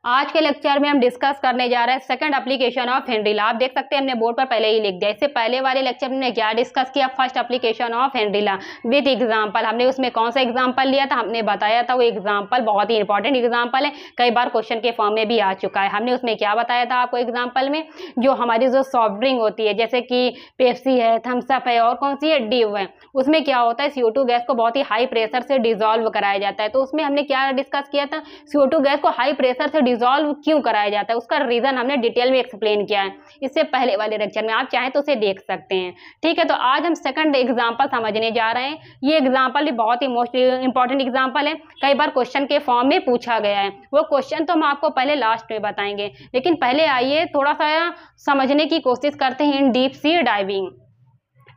आज के लेक्चर में हम डिस्कस करने जा रहे हैं second application of Henry law. आप देख सकते हैं हमने बोर्ड पर पहले ही लिख दिया। इससे पहले वाले लेक्चर में हमने क्या डिस्कस किया, first application of Henry law with example. हमने उसमें कौन सा एग्जांपल लिया था, हमने बताया था वो एग्जांपल बहुत ही इंपॉर्टेंट एग्जांपल है, कई बार क्वेश्चन के फॉर्म में भी आ चुका है। हमने उसमें क्या बताया था आपको एग्जाम्पल में, जो हमारी जो सॉफ्ट ड्रिंक होती है जैसे कि पेप्सी है, थम्स अप है और कौन सी है, ड्यू है, उसमें क्या होता है CO2 गैस को बहुत ही हाई प्रेशर से डिजोल्व कराया जाता है। तो उसमें हमने क्या डिस्कस किया था, CO2 गैस को हाई प्रेशर से डिजोल्व क्यों कराया जाता है, उसका रीजन हमने डिटेल में एक्सप्लेन किया है इससे पहले वाले लेक्चर में, आप चाहें तो उसे देख सकते हैं। ठीक है, तो आज हम सेकंड एग्जांपल समझने जा रहे हैं। ये एग्जांपल भी बहुत ही मोस्ट इंपॉर्टेंट एग्जांपल है, कई बार क्वेश्चन के फॉर्म में पूछा गया है। वो क्वेश्चन तो हम आपको पहले लास्ट में बताएंगे, लेकिन पहले आइए थोड़ा सा समझने की कोशिश करते हैं इन डीप सी डाइविंग।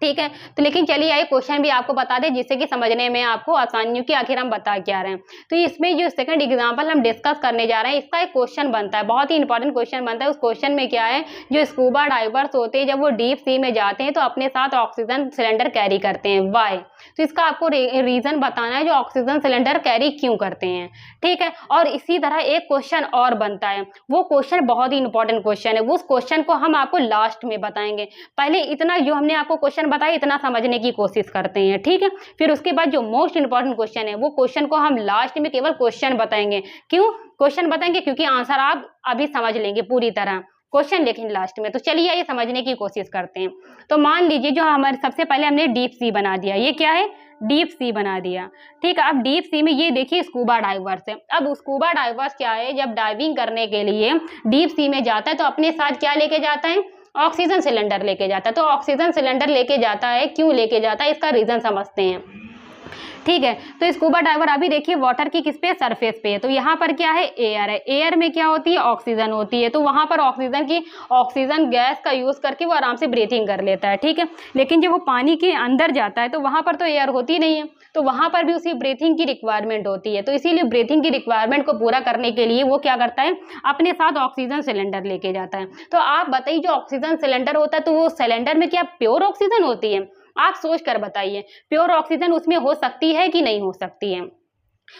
ठीक है, तो लेकिन चलिए आइए क्वेश्चन भी आपको बता दें जिससे कि समझने में आपको आसानी हो कि आखिर हम बता क्या रहे हैं। तो इसमें जो सेकंड एग्जांपल हम डिस्कस करने जा रहे हैं, इसका एक क्वेश्चन बनता है, बहुत ही इंपॉर्टेंट क्वेश्चन बनता है। उस क्वेश्चन में क्या है, जो स्कूबा डाइवर्स होते हैं जब वो डीप सी में जाते हैं तो अपने साथ ऑक्सीजन सिलेंडर कैरी करते हैं। वाई? तो इसका आपको रीजन बताना है, जो ऑक्सीजन सिलेंडर कैरी क्यों करते हैं। ठीक है, और इसी तरह एक क्वेश्चन और बनता है, वो क्वेश्चन बहुत ही इंपॉर्टेंट क्वेश्चन है, उस क्वेश्चन को हम आपको लास्ट में बताएंगे। पहले इतना जो हमने आपको क्वेश्चन बताया इतना समझने की कोशिश करते हैं। ठीक है, फिर उसके बाद जो मोस्ट इंपॉर्टेंट क्वेश्चन है वो क्वेश्चन को हम लास्ट में केवल क्वेश्चन बताएंगे। क्यों क्वेश्चन बताएंगे? क्योंकि आंसर आप अभी समझ लेंगे पूरी तरह, क्वेश्चन लेकिन लास्ट में। तो चलिए ये समझने की कोशिश करते हैं। तो मान लीजिए जो हमारे सबसे पहले हमने डीप सी बना दिया, ये क्या है, डीप सी बना दिया। ठीक है, अब डीप सी में ये देखिए स्कूबा डाइवर्स है। अब स्कूबा डाइवर्स क्या है, जब डाइविंग करने के लिए डीप सी में जाता है तो अपने साथ क्या लेके जाता है, ऑक्सीजन सिलेंडर लेके जाता है। तो ऑक्सीजन सिलेंडर लेके जाता है, क्यों लेके जाता है, इसका रीजन समझते हैं। ठीक है, तो स्कूबा डाइवर अभी देखिए वाटर की किस पे, सरफेस पे है। तो यहाँ पर क्या है, एयर है। एयर में क्या होती है, ऑक्सीजन होती है। तो वहां पर ऑक्सीजन गैस का यूज करके वो आराम से ब्रीथिंग कर लेता है। ठीक है, लेकिन जब वो पानी के अंदर जाता है तो वहां पर तो एयर होती नहीं है, तो वहां पर भी उसी ब्रीथिंग की रिक्वायरमेंट होती है। तो इसीलिए ब्रीथिंग की रिक्वायरमेंट को पूरा करने के लिए वो क्या करता है, अपने साथ ऑक्सीजन सिलेंडर लेके जाता है। तो आप बताइए जो ऑक्सीजन सिलेंडर होता है तो वो सिलेंडर में क्या प्योर ऑक्सीजन होती है? आप सोच कर बताइए, प्योर ऑक्सीजन उसमें हो सकती है कि नहीं हो सकती है?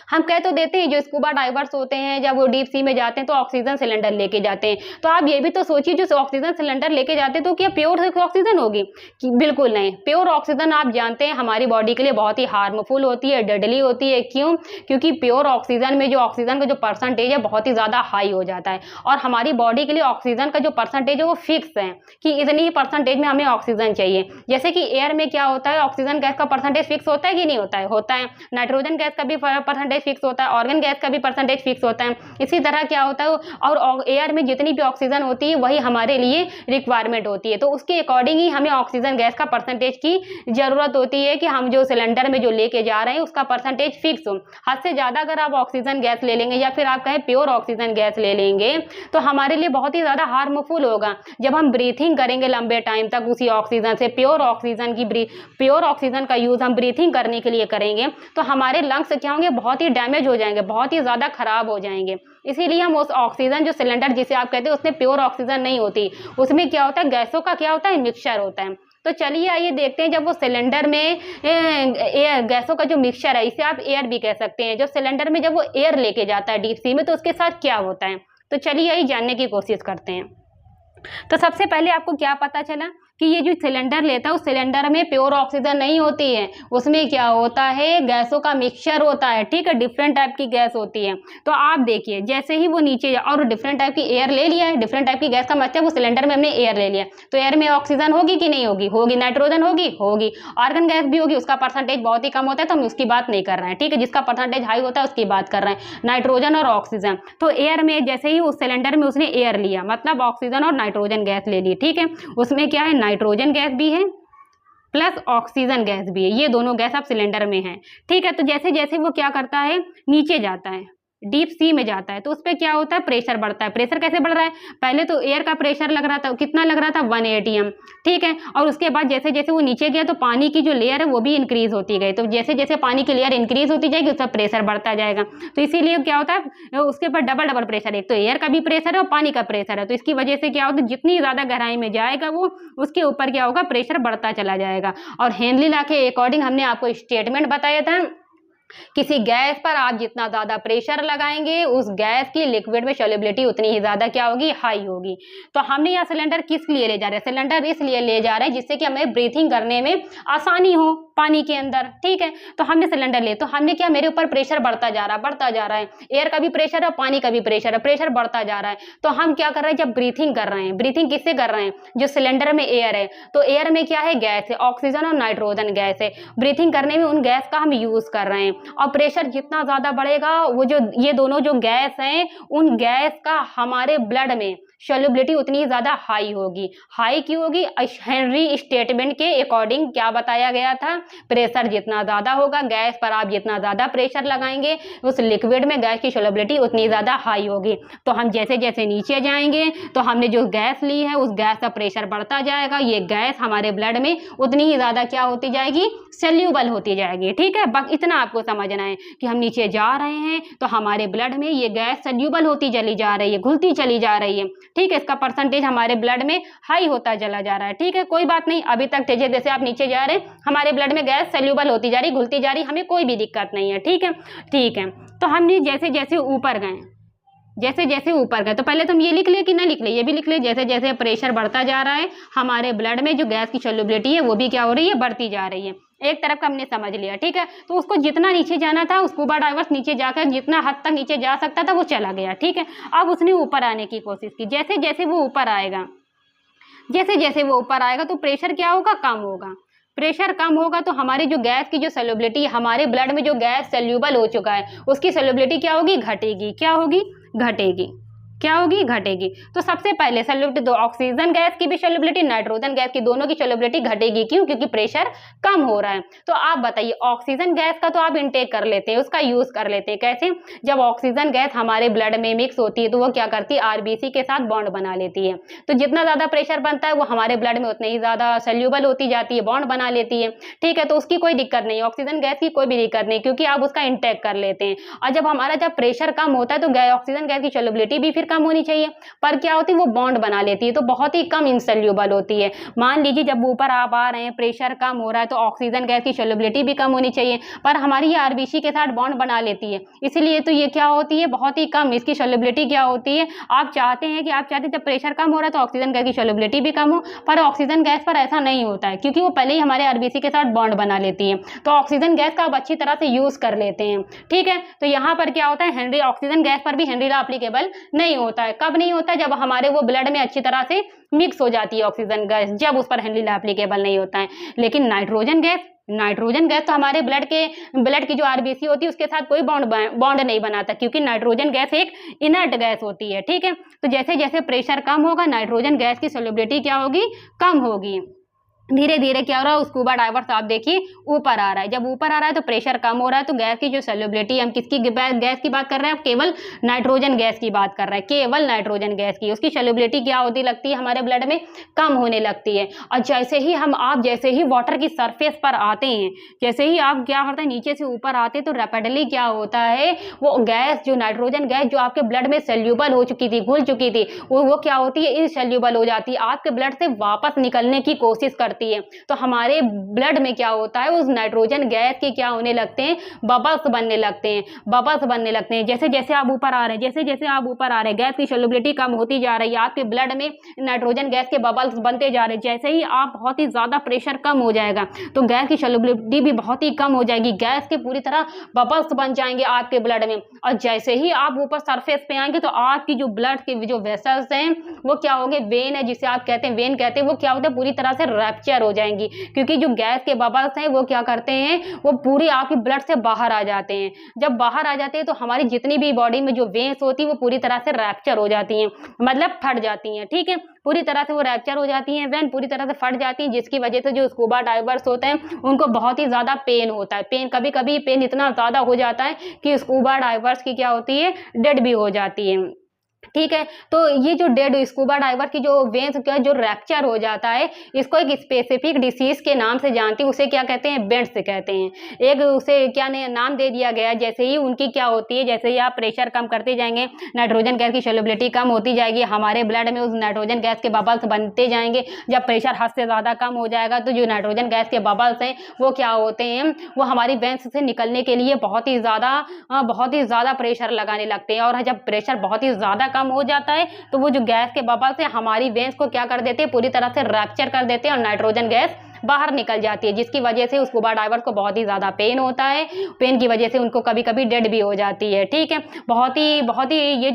हम कह तो देते हैं जो स्कूबा डाइवर्स होते हैं जब वो डीप सी में जाते हैं तो ऑक्सीजन सिलेंडर लेके जाते हैं। तो आप ये भी तो सोचिए जो ऑक्सीजन सिलेंडर लेके जाते हैं तो क्या प्योर ऑक्सीजन होगी? बिल्कुल नहीं। प्योर ऑक्सीजन आप जानते हैं हमारी बॉडी के लिए बहुत ही हार्मफुल होती है, डेडली होती है। क्यों? क्योंकि प्योर ऑक्सीजन में जो ऑक्सीजन का जो परसेंटेज है बहुत ही ज्यादा हाई हो जाता है, और हमारी बॉडी के लिए ऑक्सीजन का जो परसेंटेज है वो फिक्स है कि इतनी ही परसेंटेज में हमें ऑक्सीजन चाहिए। जैसे कि एयर में क्या होता है, ऑक्सीजन गैस का परसेंटेज फिक्स होता है कि नहीं होता है? होता है। नाइट्रोजन गैस का भी परसेंटेज फिक्स होता है, ऑर्गन गैस का भी परसेंटेज फिक्स होता है। इसी तरह क्या होता है, और एयर में जितनी भी ऑक्सीजन होती है वही हमारे लिए रिक्वायरमेंट होती है। तो उसके अकॉर्डिंग ही हमें ऑक्सीजन गैस का परसेंटेज की जरूरत होती है कि हम जो सिलेंडर में जो लेके जा रहे हैं उसका परसेंटेज फिक्स हो। हद से ज्यादा अगर आप ऑक्सीजन गैस ले लेंगे या फिर आप कहें प्योर ऑक्सीजन गैस ले लेंगे तो हमारे लिए बहुत ही ज्यादा हार्मफुल होगा। जब हम ब्रीथिंग करेंगे लंबे टाइम तक उसी ऑक्सीजन से, प्योर ऑक्सीजन का यूज हम ब्रीथिंग करने के लिए करेंगे तो हमारे लंग्स क्या होंगे, बहुत ही डैमेज हो जाएंगे, बहुत ही ज्यादा खराब हो जाएंगे। इसीलिए हम उस ऑक्सीजन जो सिलेंडर जिसे आप कहते हैं उसमें प्योर ऑक्सीजन नहीं होती, उसमें क्या होता है, गैसों का क्या होता है, मिक्सचर होता है। तो चलिए आइए देखते हैं जब वो सिलेंडर में एयर गैसों का जो मिक्सचर है, इसे आप एयर भी कह सकते हैं, जो सिलेंडर में जब वो एयर लेके जाता है डीप सी में तो उसके साथ क्या होता है। तो चलिए आइए जानने की कोशिश करते हैं। तो सबसे पहले आपको क्या पता चला कि ये जो सिलेंडर लेता है उस सिलेंडर में प्योर ऑक्सीजन नहीं होती है, उसमें क्या होता है, गैसों का मिक्सचर होता है। ठीक है, डिफरेंट टाइप की गैस होती है। तो आप देखिए जैसे ही वो नीचे और डिफरेंट टाइप की एयर ले लिया है, डिफरेंट टाइप की गैस का मतलब वो सिलेंडर में हमने एयर ले लिया, तो एयर में ऑक्सीजन होगी कि नहीं होगी? होगी। नाइट्रोजन होगी? होगी। ऑर्गन गैस भी होगी, उसका परसेंटेज बहुत ही कम होता है तो हम उसकी बात नहीं कर रहे हैं। ठीक है, जिसका परसेंटेज हाई होता है उसकी बात कर रहे हैं, नाइट्रोजन और ऑक्सीजन। तो एयर में जैसे ही उस सिलेंडर में उसने एयर लिया मतलब ऑक्सीजन और नाइट्रोजन गैस ले ली। ठीक है, उसमें क्या है, नाइट्रोजन गैस भी है प्लस ऑक्सीजन गैस भी है, ये दोनों गैस अब सिलेंडर में है। ठीक है, तो जैसे जैसे वो क्या करता है, नीचे जाता है, डीप सी में जाता है तो उस पर क्या होता है, प्रेशर बढ़ता है। प्रेशर कैसे बढ़ रहा है, पहले तो एयर का प्रेशर लग रहा था, कितना लग रहा था, 1 atm। ठीक है, और उसके बाद जैसे जैसे वो नीचे गया तो पानी की जो लेयर है वो भी इंक्रीज होती गई। तो जैसे जैसे पानी की लेयर इंक्रीज होती जाएगी उसका प्रेशर बढ़ता जाएगा। तो इसीलिए क्या होता है, उसके ऊपर डबल प्रेशर, एक तो एयर का भी प्रेशर है और पानी का प्रेशर है। तो इसकी वजह से क्या होता है, जितनी ज्यादा गहराई में जाएगा वो उसके ऊपर क्या होगा, प्रेशर बढ़ता चला जाएगा। और हेनरी लॉ के अकॉर्डिंग हमने आपको स्टेटमेंट बताया था किसी गैस पर आप जितना ज़्यादा प्रेशर लगाएंगे उस गैस की लिक्विड में सॉल्युबिलिटी उतनी ही ज़्यादा क्या होगी, हाई होगी। तो हमने यह सिलेंडर किस लिए ले जा रहे हैं, सिलेंडर इसलिए ले जा रहे हैं जिससे कि हमें ब्रीथिंग करने में आसानी हो पानी के अंदर, ठीक है। तो हमने सिलेंडर ले, तो हमने क्या, मेरे ऊपर प्रेशर बढ़ता जा रहा है, एयर का भी प्रेशर है, पानी का भी प्रेशर है, प्रेशर बढ़ता जा रहा है। तो हम क्या कर रहे हैं, जब ब्रीथिंग कर रहे हैं, ब्रीथिंग किससे कर रहे हैं, जो सिलेंडर में एयर है, तो एयर में क्या है, गैस है, ऑक्सीजन और नाइट्रोजन गैस है। ब्रीथिंग करने में उन गैस का हम यूज कर रहे हैं, और प्रेशर जितना ज्यादा बढ़ेगा वो जो ये दोनों जो गैस हैं उन गैस का हमारे ब्लड में सॉल्युबिलिटी उतनी ज्यादा हाई होगी। हाई क्यों होगी, हेनरी स्टेटमेंट के अकॉर्डिंग क्या बताया गया था, प्रेशर जितना ज्यादा होगा, गैस पर आप जितना ज्यादा प्रेशर लगाएंगे उस लिक्विड में गैस की सॉल्युबिलिटी उतनी ज्यादा हाई होगी। तो हम जैसे जैसे नीचे जाएंगे तो हमने जो गैस ली है उस गैस का प्रेशर बढ़ता जाएगा, ये गैस हमारे ब्लड में उतनी ही ज्यादा क्या होती जाएगी, सॉल्युबल होती जाएगी, ठीक है। बस इतना आपको समझना है कि हम नीचे जा रहे हैं तो हमारे ब्लड में ये गैस सॉल्युबल होती चली जा रही है, घुलती चली जा रही है, ठीक है। इसका परसेंटेज हमारे ब्लड में हाई होता चला जा रहा है, ठीक है। कोई बात नहीं, अभी तक जैसे जैसे आप नीचे जा रहे हैं हमारे ब्लड में गैस सॉल्युबल होती जा रही, घुलती जा रही, हमें कोई भी दिक्कत नहीं है, ठीक है, ठीक है। तो हमने जैसे जैसे ऊपर गए, जैसे जैसे ऊपर गए, तो पहले तुम ये लिख ले कि ना लिख ले, ये भी लिख ले, जैसे जैसे प्रेशर बढ़ता जा रहा है हमारे ब्लड में जो गैस की सॉल्युबिलिटी है वो भी क्या हो रही है, बढ़ती जा रही है। एक तरफ का हमने समझ लिया, ठीक है। तो उसको जितना नीचे जाना था, स्कूबा डाइवर्स नीचे जाकर जितना हद तक नीचे जा सकता था वो चला गया, ठीक है। अब उसने ऊपर आने की कोशिश की, जैसे जैसे वो ऊपर आएगा, जैसे जैसे वो ऊपर आएगा तो प्रेशर क्या होगा, कम होगा। प्रेशर कम होगा तो हमारी जो गैस की जो सॉल्युबिलिटी, हमारे ब्लड में जो गैस सॉल्युबल हो चुका है उसकी सॉल्युबिलिटी क्या होगी, घटेगी। क्या होगी, घटेगी। क्या होगी, घटेगी। तो सबसे पहले सॉल्युबिलिटी, दो ऑक्सीजन गैस की भी सॉल्युबिलिटी, नाइट्रोजन गैस की, दोनों की सॉल्युबिलिटी घटेगी। क्यों, क्योंकि प्रेशर कम हो रहा है। तो आप बताइए, ऑक्सीजन गैस का तो आप इंटेक कर लेते हैं, उसका यूज कर लेते हैं। कैसे, जब ऑक्सीजन गैस हमारे ब्लड में मिक्स होती है तो वो क्या करती है, आरबीसी के साथ बॉन्ड बना लेती है। तो जितना ज्यादा प्रेशर बनता है वो हमारे ब्लड में उतनी ही ज्यादा सॉल्युबल होती जाती है, बॉन्ड बना लेती है, ठीक है। तो उसकी कोई दिक्कत नहीं, ऑक्सीजन गैस की कोई भी दिक्कत नहीं, क्योंकि आप उसका इंटेक कर लेते हैं। और जब हमारा जब प्रेशर कम होता है तो ऑक्सीजन गैस की सॉल्युबिलिटी भी फिर कम होनी चाहिए, पर क्या होती है, वो बॉन्ड बना लेती है, तो बहुत ही कम इनसॉल्युबल होती है। मान लीजिए जब ऊपर आप आ रहे हैं, प्रेशर कम हो रहा है, तो ऑक्सीजन गैस की सॉल्युबिलिटी भी कम होनी चाहिए, पर हमारी ये आरबीसी के साथ बॉन्ड बना लेती है, इसलिए तो ये क्या होती है, बहुत ही कम इसकी सॉल्युबिलिटी क्या होती है। आप चाहते हैं जब प्रेशर कम हो रहा है तो ऑक्सीजन गैस की सॉल्युबिलिटी भी कम हो, पर ऑक्सीजन गैस पर ऐसा नहीं होता है, क्योंकि वो पहले ही हमारे आरबीसी के साथ बॉन्ड बना लेती है। तो ऑक्सीजन गैस का आप अच्छी तरह से यूज कर लेते हैं, ठीक है। तो यहाँ पर क्या होता है, हेनरी ऑक्सीजन गैस पर भी हेनरी लॉ एप्लीकेबल नहीं होता है। कब नहीं होता है, जब हमारे वो ब्लड में अच्छी तरह से मिक्स हो जाती है ऑक्सीजन गैस, जब उस पर हेनरी लॉ एप्लीकेबल नहीं होता है। लेकिन नाइट्रोजन गैस तो हमारे ब्लड की जो आरबीसी होती है उसके साथ कोई बॉन्ड नहीं बनाता, क्योंकि नाइट्रोजन गैस एक इनर्ट गैस होती है, ठीक है। तो जैसे जैसे प्रेशर कम होगा नाइट्रोजन गैस की सॉल्युबिलिटी क्या होगी, कम होगी। धीरे धीरे क्या हो रहा है, स्कूबा डाइवर्स आप देखिए ऊपर आ रहा है, जब ऊपर आ रहा है तो प्रेशर कम हो रहा है, तो गैस की जो सॉल्युबिलिटी, हम किसकी गैस की बात कर रहे हैं, केवल नाइट्रोजन गैस की बात कर रहे हैं, केवल नाइट्रोजन गैस की, उसकी सॉल्युबिलिटी क्या होती लगती है, हमारे ब्लड में कम होने लगती है। और जैसे ही वाटर की सरफेस पर आते हैं, जैसे ही आप क्या होता है नीचे से ऊपर आते हैं, तो रैपिडली क्या होता है, वो गैस जो नाइट्रोजन गैस जो आपके ब्लड में सॉल्युबल हो चुकी थी, घुल चुकी थी, वो क्या होती है, इनसॉल्युबल हो जाती है, आपके ब्लड से वापस निकलने की कोशिश करती है। तो हमारे ब्लड में क्या होता है, उस नाइट्रोजन गैस के क्या होने लगते हैं, बबल्स बनने लगते हैं, जैसे जैसे आप ऊपर आ रहे हैं, गैस की सॉल्युबिलिटी कम होती जा रही है, आपके ब्लड में नाइट्रोजन गैस के बबल्स बनते जा रहे हैं। जैसे ही आप बहुत ही ज्यादा प्रेशर कम हो जाएगा तो गैस की सॉल्युबिलिटी भी बहुत ही कम हो जाएगी, गैस के पूरी तरह बबल्स बन जाएंगे आपके ब्लड में। और जैसे ही आप ऊपर सरफेस पे आएंगे तो आपकी जो ब्लड के जो वेसल्स हैं वो क्या होंगे, वेन है जिसे आप कहते हैं, वो क्या होता है, पूरी तरह से रैप्चर हो जाएंगी, क्योंकि जो गैस के बबल्स हैं वो क्या करते हैं, वो पूरी आपकी ब्लड से बाहर आ जाते हैं। जब बाहर आ जाते हैं तो हमारी जितनी भी बॉडी में जो वेन्स होती है वो पूरी तरह से रैप्चर हो जाती हैं, मतलब फट जाती हैं, ठीक है। पूरी तरह से वो रैप्चर हो जाती हैं, वेन पूरी तरह से फट जाती हैं, जिसकी वजह से जो स्कूबा डाइवर्स होते हैं उनको बहुत ही ज्यादा पेन होता है। कभी कभी पेन इतना ज्यादा हो जाता है कि स्कूबा डाइवर्स की क्या होती है, डेड भी हो जाती है। ठीक है। तो ये जो डेड स्कूबा डाइवर की जो वेन्स का जो रैप्चर हो जाता है, इसको एक स्पेसिफिक डिसीज के नाम से जानती है, उसे क्या कहते हैं, बेंट्स कहते हैं। एक उसे क्या नाम दे दिया गया है, जैसे ही उनकी क्या होती है, जैसे ही आप प्रेशर कम करते जाएंगे, नाइट्रोजन गैस की सोल्युबिलिटी कम होती जाएगी, हमारे ब्लड में उस नाइट्रोजन गैस के बबल्स बनते जाएंगे। जब प्रेशर हद से ज़्यादा कम हो जाएगा तो जो नाइट्रोजन गैस के बबल्स हैं वो क्या होते हैं, वो हमारी वेन्स से निकलने के लिए बहुत ही ज़्यादा प्रेशर लगाने लगते हैं। और जब प्रेशर बहुत ही ज़्यादा कम हो जाता है तो वो जो गैस के बबल्स है हमारी वेन्स को क्या कर देते हैं, पूरी तरह से रैप्चर कर देते हैं और नाइट्रोजन गैस बाहर निकल जाती है, जिसकी वजह से उस स्कूबा डाइवर को बहुत ही ज़्यादा पेन होता है। पेन की वजह से उनको कभी कभी डेड भी हो जाती है। ठीक है, बहुत ही ये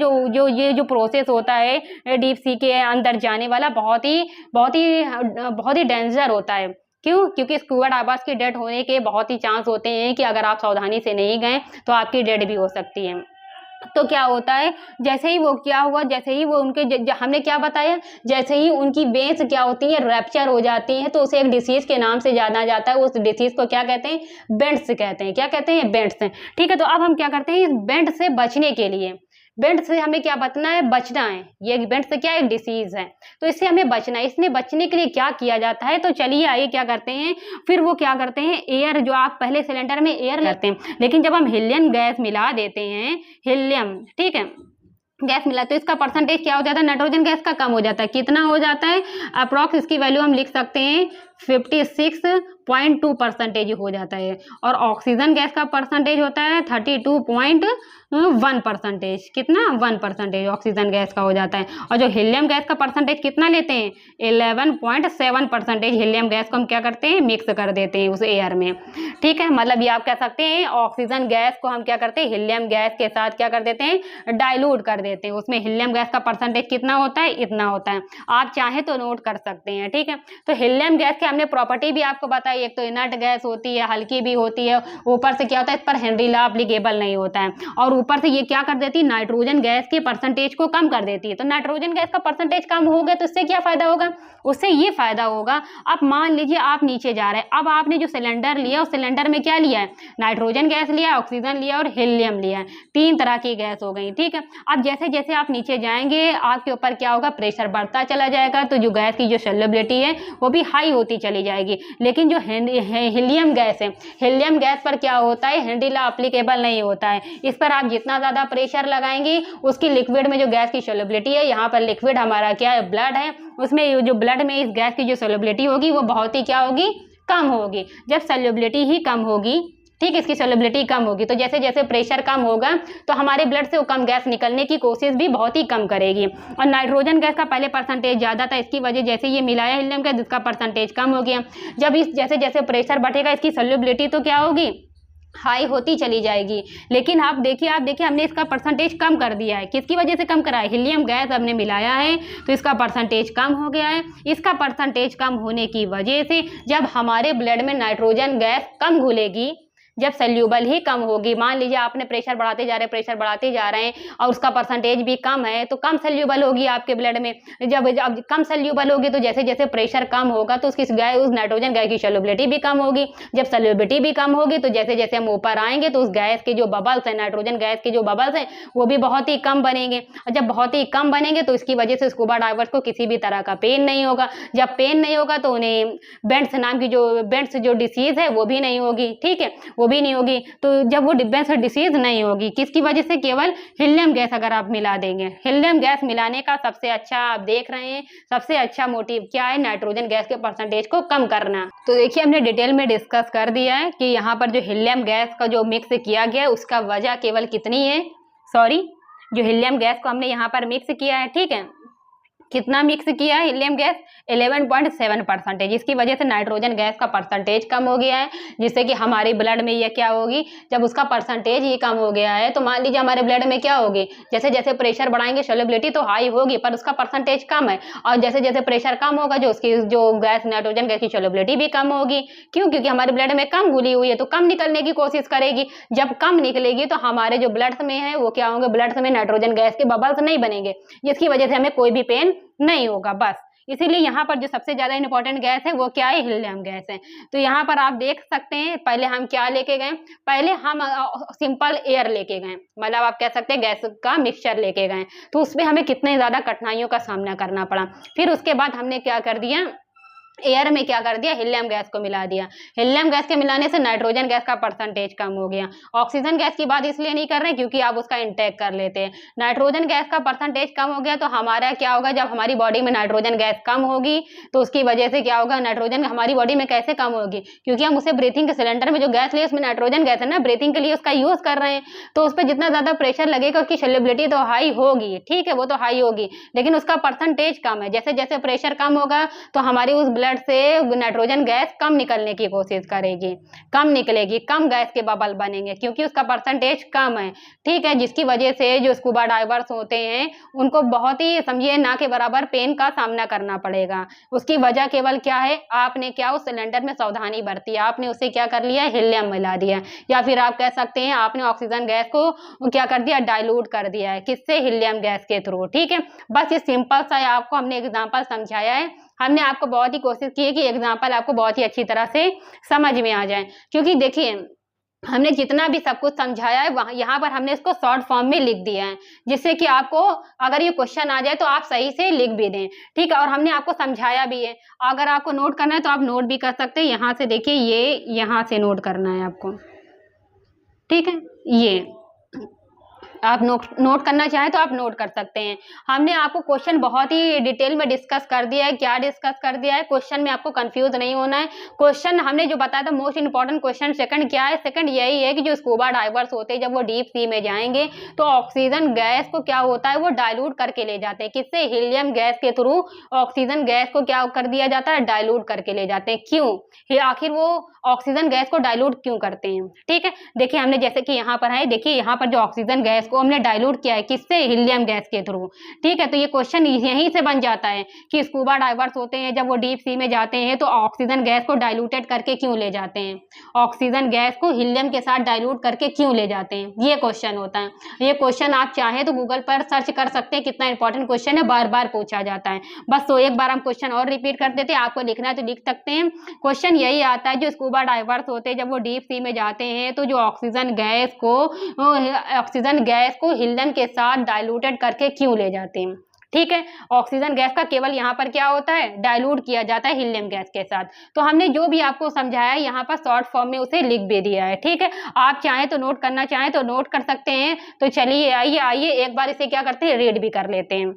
जो प्रोसेस होता है डीप सी के अंदर जाने वाला, बहुत ही डेंजर होता है। क्यों? क्योंकि स्कूबा डाइवर्स की डेड होने के बहुत ही चांस होते हैं कि अगर आप सावधानी से नहीं गए तो आपकी डेड भी हो सकती है। तो क्या होता है, जैसे ही वो क्या हुआ, जैसे ही वो उनके हमने क्या बताया, जैसे ही उनकी वेन्स क्या होती है, रैप्चर हो जाती हैं, तो उसे एक डिसीज के नाम से जाना जाता है। उस डिसीज को क्या कहते हैं, बेंट्स कहते हैं। क्या कहते हैं, बेंट्स। ठीक है, तो अब हम क्या करते हैं, इस बेंट से बचने के लिए, बेंट से हमें क्या बचना है, बचना है। ये बेंट से क्या एक डिसीज है, तो इससे हमें बचना है। इसने बचने के लिए क्या किया जाता है, तो चलिए आइए क्या करते हैं, फिर वो क्या करते हैं, एयर, जो आप पहले सिलेंडर में एयर लेते हैं, लेकिन जब हम हीलियम गैस मिला देते हैं, हीलियम, ठीक है, गैस मिला तो इसका परसेंटेज क्या हो जाता है, नाइट्रोजन गैस का कम हो जाता है। कितना हो जाता है, अप्रॉक्स इसकी वैल्यू हम लिख सकते हैं 56.2% हो जाता है। और ऑक्सीजन गैस का परसेंटेज होता है 32.1%। कितना, 1% ऑक्सीजन गैस का हो जाता है। और जो हीलियम गैस का परसेंटेज कितना लेते हैं, 11.7% हीलियम गैस को हम क्या करते हैं, मिक्स कर देते हैं उस एयर में। ठीक है, मतलब ये आप कह सकते हैं ऑक्सीजन गैस को हम क्या करते हैं, हीलियम गैस के साथ क्या कर देते हैं, डाइल्यूट कर देते हैं। उसमें हीलियम गैस का परसेंटेज कितना होता है, इतना होता है। आप चाहें तो नोट कर सकते हैं। ठीक है, तो हीलियम गैस के हमने प्रॉपर्टी भी आपको बताई, एक तो इनर्ट गैस होती है, हल्की भी होती है, ऊपर से क्या होता है, इस पर हेनरी लॉ एप्लीकेबल नहीं होता है, और ऊपर से ये क्या कर देती है, नाइट्रोजन गैस के परसेंटेज को कम कर देती है। तो नाइट्रोजन गैस का परसेंटेज कम हो गया तो इससे क्या फायदा होगा, उससे ये फायदा होगा, अब मान लीजिए आप नीचे जा रहे हैं, अब आपने जो सिलेंडर लिया उस सिलेंडर में क्या लिया है, नाइट्रोजन गैस लिया, ऑक्सीजन लिया और हीलियम लिया है, 3 तरह की गैस हो गई। ठीक है, अब जैसे जैसे आप नीचे जाएंगे आपके ऊपर क्या होगा, प्रेशर बढ़ता चला जाएगा, तो जो गैस की जो सॉल्युबिलिटी है वो भी हाई होती चली जाएगी। लेकिन जो हीलियम गैस है, हीलियम गैस पर क्या होता है, हेनरी लॉ एप्लीकेबल नहीं होता है। इस पर आप जितना ज़्यादा प्रेशर लगाएंगे उसकी लिक्विड में जो गैस की सॉल्युबिलिटी है, यहाँ पर लिक्विड हमारा क्या है, ब्लड है, उसमें जो ब्लड में इस गैस की जो सॉल्युबिलिटी होगी वो बहुत ही क्या होगी, कम होगी। जब सॉल्युबिलिटी ही कम होगी, ठीक, इसकी सॉल्युबिलिटी कम होगी, तो जैसे जैसे प्रेशर कम होगा तो हमारे ब्लड से वो कम गैस निकलने की कोशिश भी बहुत ही कम करेगी। और नाइट्रोजन गैस का पहले परसेंटेज ज़्यादा था, इसकी वजह जैसे ये मिलाया हीलियम गैस, इसका परसेंटेज कम हो गया। जब इस जैसे जैसे प्रेशर बढ़ेगा इसकी सॉल्युबिलिटी तो क्या होगी, हाई होती चली जाएगी। लेकिन आप देखिए हमने इसका परसेंटेज कम कर दिया है। किसकी वजह से कम करा है, हीलियम गैस हमने मिलाया है तो इसका परसेंटेज कम हो गया है। इसका परसेंटेज कम होने की वजह से जब हमारे ब्लड में नाइट्रोजन गैस कम घुलेगी, जब सल्यूबल ही कम होगी, मान लीजिए आपने प्रेशर बढ़ाते जा रहे हैं और उसका परसेंटेज भी कम है, तो कम सल्यूबल होगी आपके ब्लड में। जब कम सल्यूबल होगी तो जैसे जैसे प्रेशर कम होगा तो उस नाइट्रोजन गैस की सल्यूबिलिटी भी कम होगी। जब सल्यूबिलिटी भी कम होगी तो जैसे जैसे हम ऊपर आएंगे तो उस गैस के जो बबल्स हैं, नाइट्रोजन गैस के जो बबल्स हैं वो भी बहुत ही कम बनेंगे। और जब बहुत ही कम बनेंगे तो इसकी वजह से स्कूबा डाइवर्स को किसी भी तरह का पेन नहीं होगा। जब पेन नहीं होगा तो उन्हें बेंट्स जो डिसीज है वो भी नहीं होगी। ठीक है, वो भी नहीं होगी। तो जब वो बेंट्स डिसीज नहीं होगी, किसकी वजह से, केवल हीलियम गैस अगर आप मिला देंगे। हीलियम गैस मिलाने का सबसे अच्छा, आप देख रहे हैं, सबसे अच्छा मोटिव क्या है, नाइट्रोजन गैस के परसेंटेज को कम करना। तो देखिए हमने डिटेल में डिस्कस कर दिया है कि यहाँ पर जो हीलियम गैस का जो मिक्स किया गया है उसका वजह केवल कितनी है, जो हीलियम गैस को हमने यहाँ पर मिक्स किया है, ठीक है, कितना मिक्स किया है हीलियम गैस, 11.7%। इसकी वजह से नाइट्रोजन गैस का परसेंटेज कम हो गया है, जिससे कि हमारे ब्लड में ये क्या होगी, जब उसका परसेंटेज ही कम हो गया है तो मान लीजिए हमारे ब्लड में क्या होगी, जैसे जैसे प्रेशर बढ़ाएंगे सॉल्युबिलिटी तो हाई होगी पर उसका परसेंटेज कम है। और जैसे जैसे प्रेशर कम होगा जो उसकी जो गैस, नाइट्रोजन गैस की सॉल्युबिलिटी भी कम होगी। क्यों? क्योंकि हमारे ब्लड में कम घुली हुई है तो कम निकलने की कोशिश करेगी। जब कम निकलेगी तो हमारे जो ब्लड में है वो क्या होंगे, ब्लड में नाइट्रोजन गैस के बबल्स नहीं बनेंगे, जिसकी वजह से हमें कोई भी पेन नहीं होगा। बस इसीलिए यहाँ पर जो सबसे ज़्यादा इंपॉर्टेंट गैस है वो क्या है, हीलियम गैस है। तो यहाँ पर आप देख सकते हैं पहले हम क्या लेके गए, पहले हम सिंपल एयर लेके गए, मतलब आप कह सकते हैं गैस का मिक्सचर लेके गए, तो उसमें हमें कितने ज़्यादा कठिनाइयों का सामना करना पड़ा। फिर उसके बाद हमने क्या कर दिया, एयर में क्या कर दिया, हीलियम गैस को मिला दिया। हीलियम गैस के मिलाने से नाइट्रोजन गैस का परसेंटेज कम हो गया। ऑक्सीजन गैस की बात इसलिए नहीं कर रहे क्योंकि आप उसका इंटेक कर लेते हैं। नाइट्रोजन गैस का परसेंटेज कम हो गया तो हमारा क्या होगा, जब हमारी बॉडी में नाइट्रोजन गैस कम होगी तो उसकी वजह से क्या होगा, नाइट्रोजन हमारी बॉडी में कैसे कम होगी, क्योंकि हम उसे ब्रीथिंग के सिलेंडर में जो गैस लिए उसमें नाइट्रोजन गैस है ना, ब्रीथिंग के लिए उसका यूज कर रहे हैं, तो उस पर जितना ज्यादा प्रेशर लगेगा उसकी सॉल्युबिलिटी तो हाई होगी, ठीक है, वो तो हाई होगी, लेकिन उसका परसेंटेज कम है। जैसे जैसे प्रेशर कम होगा तो हमारी उस ब्लड से नाइट्रोजन गैस कम निकलने की कोशिश करेगी, कम निकलेगी, कम गैस के बबल बनेंगे क्योंकि उसका परसेंटेज कम है, ठीक है, जिसकी वजह से जो स्कूबा डाइवर्स होते हैं उनको बहुत ही समझिए ना के बराबर पेन का सामना करना पड़ेगा। उसकी वजह केवल क्या है, आपने क्या उस सिलेंडर में सावधानी बरती, आपने उसे क्या कर लिया, हीलियम मिला दिया, या फिर आप कह सकते हैं आपने ऑक्सीजन गैस को क्या कर दिया, डाइल्यूट कर दिया है, किससे, हीलियम गैस के थ्रू, ठीक है। बस ये सिंपल सा आपको हमने एग्जाम्पल समझाया है, हमने आपको बहुत ही कोशिश की है कि एग्जाम्पल आपको बहुत ही अच्छी तरह से समझ में आ जाए, क्योंकि देखिए हमने जितना भी सब कुछ समझाया है वहाँ यहाँ पर हमने इसको शॉर्ट फॉर्म में लिख दिया है, जिससे कि आपको अगर ये क्वेश्चन आ जाए तो आप सही से लिख भी दें, ठीक है। और हमने आपको समझाया भी है, अगर आपको नोट करना है तो आप नोट भी कर सकते हैं। यहाँ से देखिए, ये यहाँ से नोट करना है आपको, ठीक है, ये आप नोट करना चाहें तो आप नोट कर सकते हैं। हमने आपको क्वेश्चन बहुत ही डिटेल में डिस्कस कर दिया है। क्या डिस्कस कर दिया है, क्वेश्चन में आपको कंफ्यूज नहीं होना है। क्वेश्चन हमने जो बताया था मोस्ट इंपॉर्टेंट क्वेश्चन सेकंड क्या है, सेकंड यही है कि जो स्कूबा डाइवर्स होते हैं जब वो डीप सी में जाएंगे तो ऑक्सीजन गैस को क्या होता है, वो डाइल्यूट करके ले जाते हैं, किससे, हीलियम गैस के थ्रू ऑक्सीजन गैस को क्या कर दिया जाता है, डाइल्यूट करके ले जाते हैं। क्यों, आखिर वो ऑक्सीजन गैस को डाइल्यूट क्यों करते हैं, ठीक है। देखिए हमने जैसे कि यहाँ पर है, देखिए यहाँ पर जो ऑक्सीजन गैस को हमने डाइल्यूट किया है, किससे, हीलियम गैस के थ्रू, ठीक है। तो ये क्वेश्चन यहीं से बन जाता है कि स्कूबा डाइवर्स होते हैं जब वो डीप सी में जाते हैं तो ऑक्सीजन गैस को डाइल्यूटेड करके क्यों ले जाते हैं, ऑक्सीजन गैस को हीलियम के साथ डाइल्यूट करके क्यों ले जाते हैं, ये क्वेश्चन होता है। ये क्वेश्चन आप चाहें तो गूगल पर सर्च कर सकते हैं, कितना इंपॉर्टेंट क्वेश्चन है, बार बार पूछा जाता है। बस तो एक बार हम क्वेश्चन और रिपीट कर देते हैं, आपको लिखना है तो लिख सकते हैं। क्वेश्चन यही आता है, जो स्कूबा डाइवर्स होते हैं जब वो डीप सी में जाते हैं तो जो ऑक्सीजन गैस को हीलियम के साथ डाइल्यूटेड करके क्यों ले जाते हैं, ठीक है। ऑक्सीजन गैस का केवल यहाँ पर क्या होता है, डाइल्यूट किया जाता है हीलियम गैस के साथ। तो हमने जो भी आपको समझाया है यहाँ पर शॉर्ट फॉर्म में उसे लिख भी दिया है, ठीक है। आप चाहें तो नोट करना चाहें तो नोट कर सकते हैं। तो चलिए आइए एक बार इसे क्या करते हैं, रीड भी कर लेते हैं,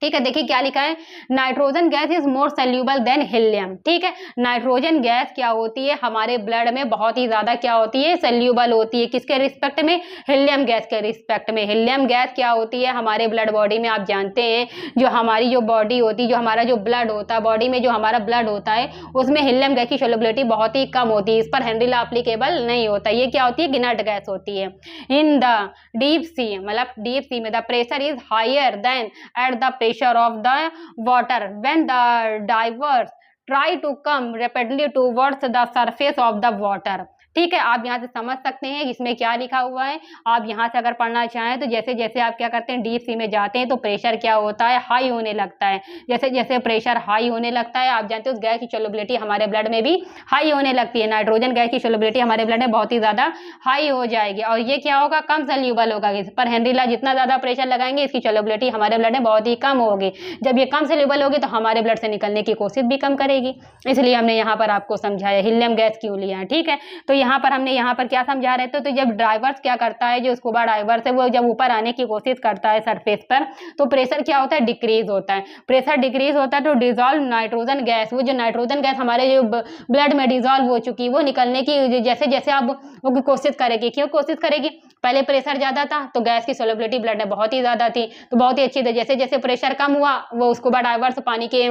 ठीक है। देखिए क्या लिखा है, nitrogen gas is more soluble than helium, ठीक है। नाइट्रोजन गैस क्या होती है, हमारे ब्लड में बहुत ही ज्यादा क्या होती है, सोल्यूबल होती है, किसके रिस्पेक्ट में, हीलियम गैस के रिस्पेक्ट में। हीलियम गैस क्या होती है हमारे ब्लड बॉडी में, आप जानते हैं जो हमारी जो बॉडी होती है, जो हमारा जो ब्लड होता है, बॉडी में जो हमारा ब्लड होता है उसमें हीलियम गैस की सोल्युबिलिटी बहुत ही कम होती है, इस पर हेनरी लॉ एप्लीकेबल नहीं होता। ये क्या होती है, इनर्ट गैस होती है। इन द डीप सी, मतलब डीप सी में the pressure is higher than at the pressure of the water when the divers try to come rapidly towards the surface of the water, ठीक है। आप यहाँ से समझ सकते हैं इसमें क्या लिखा हुआ है। आप यहाँ से अगर पढ़ना चाहें तो जैसे जैसे आप क्या करते हैं, डीप सी में जाते हैं तो प्रेशर क्या होता है, हाई होने लगता है। जैसे जैसे प्रेशर हाई होने लगता है, आप जानते हैं उस गैस की सोल्युबिलिटी हमारे ब्लड में भी हाई होने लगती है। नाइट्रोजन गैस की सोल्युबिलिटी हमारे ब्लड में बहुत ही ज़्यादा हाई हो जाएगी और ये क्या होगा, कम सोल्यूबल होगा। इस पर हेनरी लॉ जितना ज़्यादा प्रेशर लगाएंगे इसकी सोल्युबिलिटी हमारे ब्लड में बहुत ही कम होगी। जब ये कम सोल्यूबल होगी तो हमारे ब्लड से निकलने की कोशिश भी कम करेगी। इसलिए हमने यहाँ पर आपको समझाया हीलियम गैस क्यों लिया है, ठीक है। तो यहाँ पर हमने यहाँ पर क्या समझा रहे थे, तो जब डाइवर्स क्या करता है, जो स्कूबा डाइवर्स है वो जब ऊपर आने की कोशिश करता है सरफेस पर तो प्रेशर क्या होता है, डिक्रीज होता है। प्रेशर डिक्रीज होता है तो डिजॉल्व नाइट्रोजन गैस, वो जो नाइट्रोजन गैस हमारे जो ब्लड में डिजॉल्व हो चुकी वो निकलने की जैसे जैसे आप वो कोशिश करेगी। क्यों कोशिश करेगी, पहले प्रेशर ज्यादा था तो गैस की सोल्युबिलिटी ब्लड में बहुत ही ज्यादा थी तो बहुत ही अच्छी थी। जैसे जैसे प्रेशर कम हुआ वो स्कूबा डाइवर्स पानी के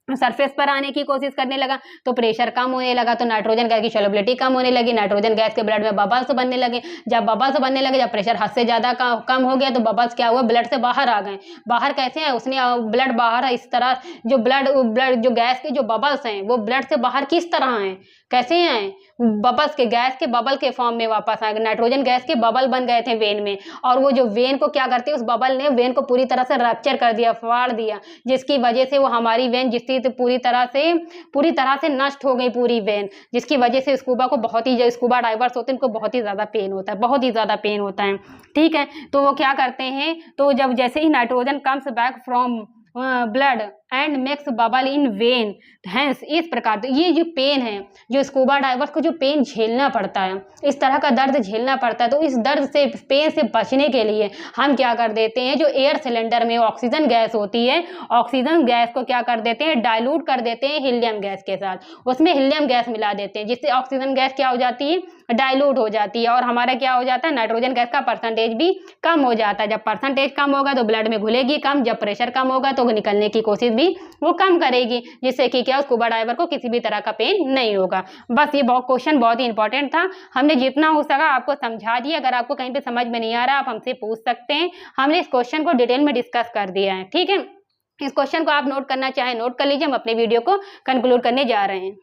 सरफेस पर आने की कोशिश करने लगा तो प्रेशर कम होने लगा तो नाइट्रोजन गैस की सोल्युबिलिटी कम होने लगी। नाइट्रोजन गैस के ब्लड में बबल्स बनने लगे। जब बबल्स बनने लगे, जब प्रेशर हद से ज़्यादा कम हो गया तो बबल्स क्या हुआ, ब्लड से बाहर आ गए। बाहर कैसे हैं, उसने ब्लड बाहर इस तरह जो ब्लड जो गैस के जो बबल्स हैं वो ब्लड से बाहर किस तरह हैं, कैसे हैं, बबल्स के, गैस के बबल के फॉर्म में वापस आ गए, नाइट्रोजन गैस के बबल बन गए थे वेन में, और वो जो वेन को क्या करती है, उस बबल ने वेन को पूरी तरह से रप्चर कर दिया, फाड़ दिया, जिसकी वजह से वो हमारी वेन जिसकी तो पूरी तरह से नष्ट हो गई पूरी वेन, जिसकी वजह से स्कूबा को बहुत ही, जो स्कूबा डाइवर्स होते हैं उनको बहुत ही ज़्यादा पेन होता है, बहुत ही ज़्यादा पेन होता है। ठीक है, तो वो क्या करते हैं, तो जब जैसे ही nitrogen comes back from blood and makes bubble in vein, hence इस प्रकार ये जो पेन है, जो स्कूबा डाइवर्स को जो पेन झेलना पड़ता है, इस तरह का दर्द झेलना पड़ता है, तो इस दर्द से, पेन से बचने के लिए हम क्या कर देते हैं, जो एयर सिलेंडर में ऑक्सीजन गैस होती है, ऑक्सीजन गैस को क्या कर देते हैं, डाइल्यूट कर देते हैं हीलियम गैस के साथ, उसमें हीलियम गैस मिला देते हैं, जिससे ऑक्सीजन गैस क्या हो जाती है, डाइल्यूट हो जाती है, और हमारा क्या हो जाता है, नाइट्रोजन गैस का परसेंटेज भी कम हो जाता है। जब परसेंटेज कम होगा तो ब्लड में घुलेगी कम, जब प्रेशर कम होगा तो निकलने की कोशिश भी वो कम करेगी, जिससे कि क्या, स्कूबा डाइवर को किसी भी तरह का पेन नहीं होगा। बस ये क्वेश्चन बहुत ही इंपॉर्टेंट था, हमने जितना हो सका आपको समझा दिया। अगर आपको कहीं पे समझ में नहीं आ रहा आप हमसे पूछ सकते हैं, हमने इस क्वेश्चन को डिटेल में डिस्कस कर दिया है। ठीक है, इस क्वेश्चन को आप नोट करना चाहें नोट कर लीजिए, हम अपने वीडियो को कंक्लूड करने जा रहे हैं।